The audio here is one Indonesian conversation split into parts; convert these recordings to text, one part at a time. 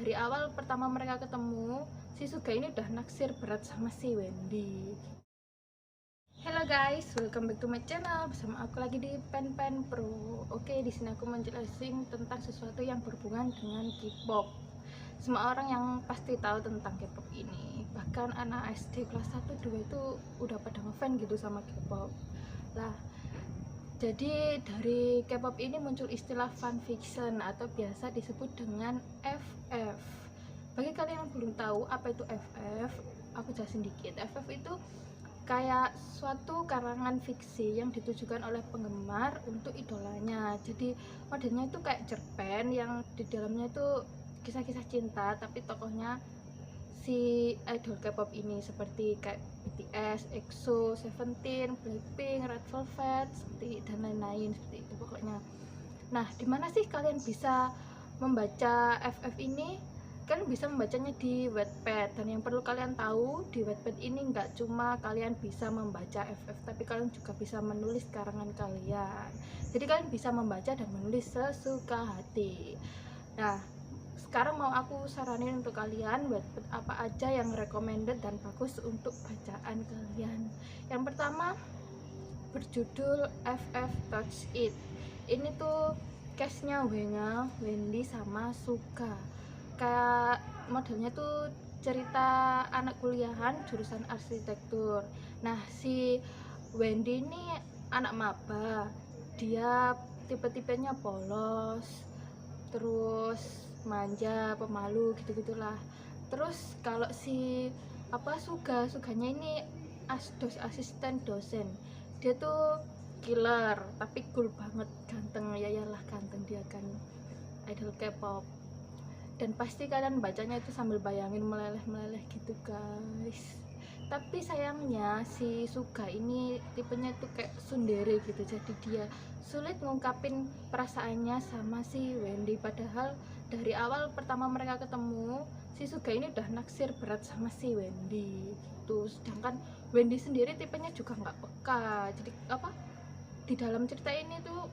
dari awal pertama mereka ketemu, si Suga ini udah naksir berat sama si Wendy. Hello guys, welcome back to my channel. Bersama aku lagi di Pen Pro. Oke, di sini aku menjelaskan tentang sesuatu yang berhubungan dengan K-pop. Semua orang yang pasti tahu tentang K-pop ini. Bahkan anak SD kelas 1 2 itu udah pada ngefans gitu sama K-pop. Lah, jadi dari K-pop ini muncul istilah fanfiction atau biasa disebut dengan FF. Bagi kalian yang belum tahu apa itu FF, aku jelasin dikit. FF itu kayak suatu karangan fiksi yang ditujukan oleh penggemar untuk idolanya. Jadi modelnya itu kayak cerpen yang di dalamnya itu kisah-kisah cinta, tapi tokohnya si idol K-pop ini seperti kayak BTS, EXO, Seventeen, Blackpink, Red Velvet, seperti dan lain-lain seperti itu pokoknya. Nah, dimana sih kalian bisa membaca FF ini? Kalian bisa membacanya di Wattpad, dan yang perlu kalian tahu di Wattpad ini nggak cuma kalian bisa membaca FF, tapi kalian juga bisa menulis karangan kalian. Jadi kalian bisa membaca dan menulis sesuka hati. Nah, sekarang mau aku saranin untuk kalian Wattpad apa aja yang recommended dan bagus untuk bacaan kalian. Yang pertama berjudul FF Touch It. Ini tuh case-nya Wendy sama Suga. Kayak modelnya tuh cerita anak kuliahan jurusan arsitektur. Nah, si Wendy ini anak maba. Dia tipe-tipenya polos, terus manja, pemalu gitu-gitulah. Terus kalau si Suganya ini asisten dosen. Dia tuh killer tapi cool banget, ganteng, ya iyalah ganteng, dia kan idol K-pop. Dan pasti kalian bacanya itu sambil bayangin meleleh-meleleh gitu guys. Tapi sayangnya si Suga ini tipenya tuh kayak tsundere gitu, jadi dia sulit ngungkapin perasaannya sama si Wendy. Padahal dari awal pertama mereka ketemu, si Suga ini udah naksir berat sama si Wendy gitu. Sedangkan Wendy sendiri tipenya juga nggak peka. Jadi di dalam cerita ini tuh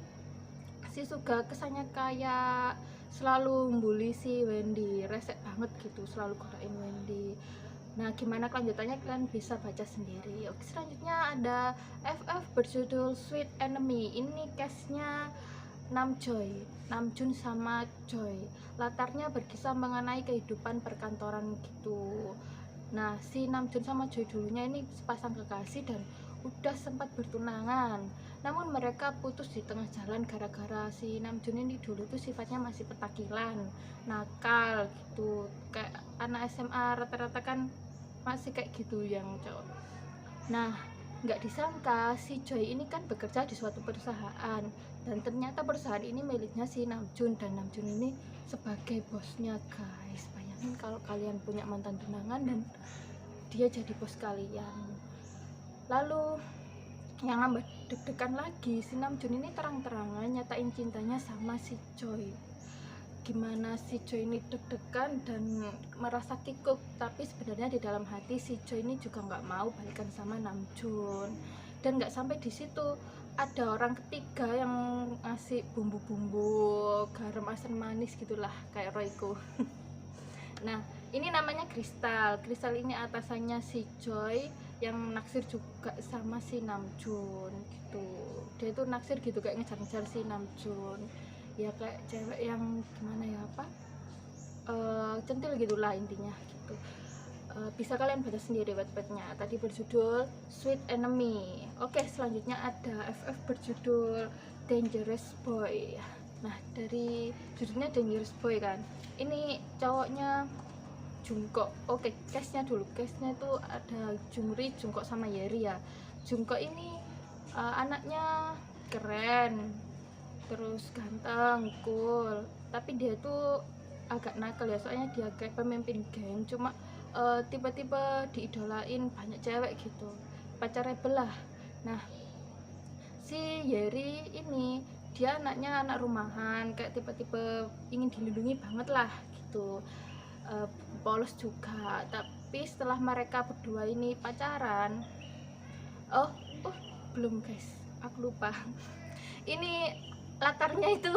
si Suga kesannya kayak selalu bully si Wendy, resek banget gitu, selalu godain Wendy. Nah, gimana kelanjutannya kalian bisa baca sendiri. Oke, selanjutnya ada FF berjudul Sweet Enemy. Ini case-nya Namjoon sama Joy. Latarnya berkisah mengenai kehidupan perkantoran gitu. Nah, si Namjoon sama Joy dulunya ini sepasang kekasih dan udah sempat bertunangan. Namun mereka putus di tengah jalan gara-gara si Namjoon ini dulu tuh sifatnya masih petakilan, nakal gitu. Kayak anak SMA rata-rata kan masih kayak gitu yang cowok. Nah, nggak disangka si Joy ini kan bekerja di suatu perusahaan, dan ternyata perusahaan ini miliknya si Namjoon, dan Namjoon ini sebagai bosnya guys. Bayangin kalau kalian punya mantan tunangan dan dia jadi bos kalian. Lalu yang nambah deg-degan lagi, si Namjoon ini terang-terangan nyatain cintanya sama si Joy. Gimana si Joy ini deg-degan dan merasa kikuk, tapi sebenarnya di dalam hati si Joy ini juga nggak mau balikan sama Namjoon. Dan nggak sampai di situ, ada orang ketiga yang ngasih bumbu-bumbu garam asam manis gitulah, kayak Royco. Nah, ini namanya Kristal. Kristal ini atasannya si Joy yang naksir juga sama si Namjoon gitu. Dia itu naksir gitu, kayak ngejar-ngejar si Namjoon. Ya kayak cewek yang gimana ya, centil gitulah intinya gitu. Bisa kalian baca sendiri Wattpad-nya. Tadi berjudul Sweet Enemy. Oke, selanjutnya ada FF berjudul Dangerous Boy. Nah, dari judulnya Dangerous Boy kan, ini cowoknya Jungkook. Oke, case-nya dulu. Case-nya itu ada Jungri, Jungkook sama Yeri ya. Jungkook ini anaknya keren, terus ganteng, cool, tapi dia tuh agak nakal ya, soalnya dia kayak pemimpin geng, cuma tipe-tipe diidolain banyak cewek gitu, pacar rebel lah. Nah, si Yeri ini dia anaknya anak rumahan, kayak tipe-tipe ingin dilindungi banget lah gitu. Polos juga, tapi setelah mereka berdua ini pacaran, oh belum guys, aku lupa. Ini latarnya itu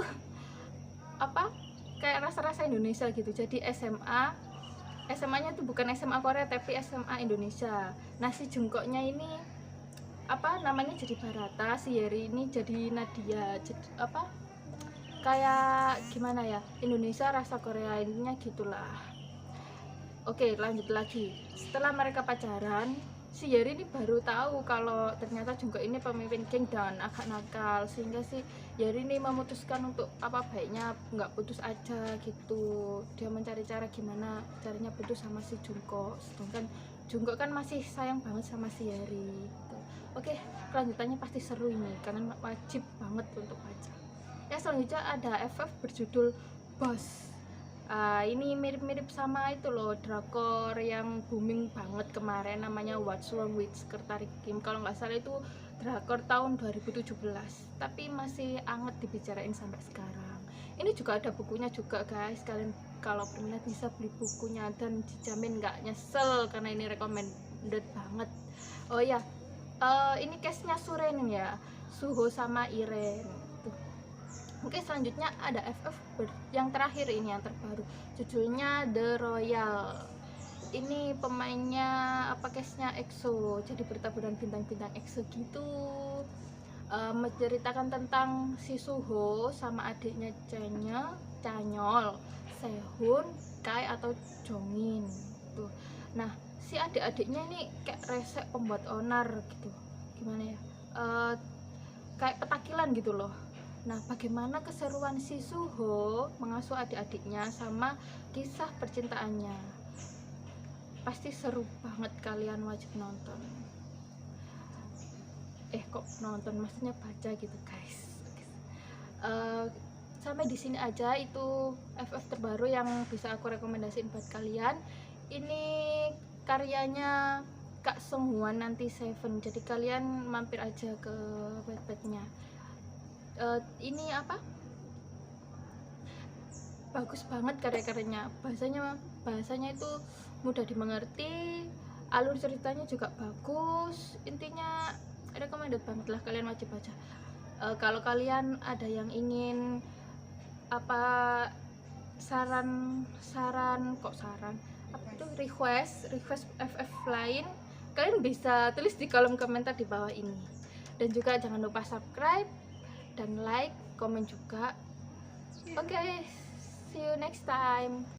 apa kayak rasa-rasa Indonesia gitu. Jadi SMA-nya tuh bukan SMA Korea tapi SMA Indonesia. Nah si Jungkooknya ini apa namanya jadi Barata, si Yeri ini jadi Nadia, jadi apa kayak gimana ya, Indonesia rasa Korea ininya gitulah. Oke, lanjut lagi. Setelah mereka pacaran, si Yeri ini baru tahu kalau ternyata Jungkook ini pemimpin geng dan agak nakal, sehingga si Yeri ini memutuskan untuk apa baiknya nggak putus aja gitu. Dia mencari cara gimana caranya putus sama si Jungkook, sedangkan Jungkook kan masih sayang banget sama si Yeri gitu. Oke, kelanjutannya pasti seru ini karena wajib banget untuk baca. Ya selanjutnya ada FF berjudul Boss. Ini mirip-mirip sama itu loh, drakor yang booming banget kemarin namanya What's Wrong with Secretary Kim. Kalau nggak salah itu drakor tahun 2017, tapi masih anget dibicarain sampai sekarang. Ini juga ada bukunya juga guys, kalian kalau berminat bisa beli bukunya dan dijamin nggak nyesel karena ini recommended banget. Oh ya, ini case-nya Suren ya, Suho sama Iren. Oke, selanjutnya ada FF yang terakhir ini yang terbaru, judulnya The Royal. Ini pemainnya apa case-nya EXO, jadi pertaburan bintang-bintang EXO gitu. Menceritakan tentang si Suho sama adiknya Chanyol, Sehun, Kai atau Jongin tuh. Nah si adik-adiknya ini kayak resek pembuat onar gitu, gimana ya, kayak petakilan gitu loh. Nah, bagaimana keseruan si Suho mengasuh adik-adiknya sama kisah percintaannya? Pasti seru banget, kalian wajib nonton. Kok nonton, maksudnya baca gitu, guys. Sampai di sini aja itu FF terbaru yang bisa aku rekomendasiin buat kalian. Ini karyanya Kak Songhwan nanti Seven. Jadi kalian mampir aja ke websitenya. Ini apa, bagus banget karya-karyanya, bahasanya itu mudah dimengerti, alur ceritanya juga bagus, intinya recommended banget lah, kalian wajib baca. Kalau kalian ada yang ingin apa saran apa itu request FF lain, kalian bisa tulis di kolom komentar di bawah ini. Dan juga jangan lupa subscribe dan like, komen juga. Oke, see you next time.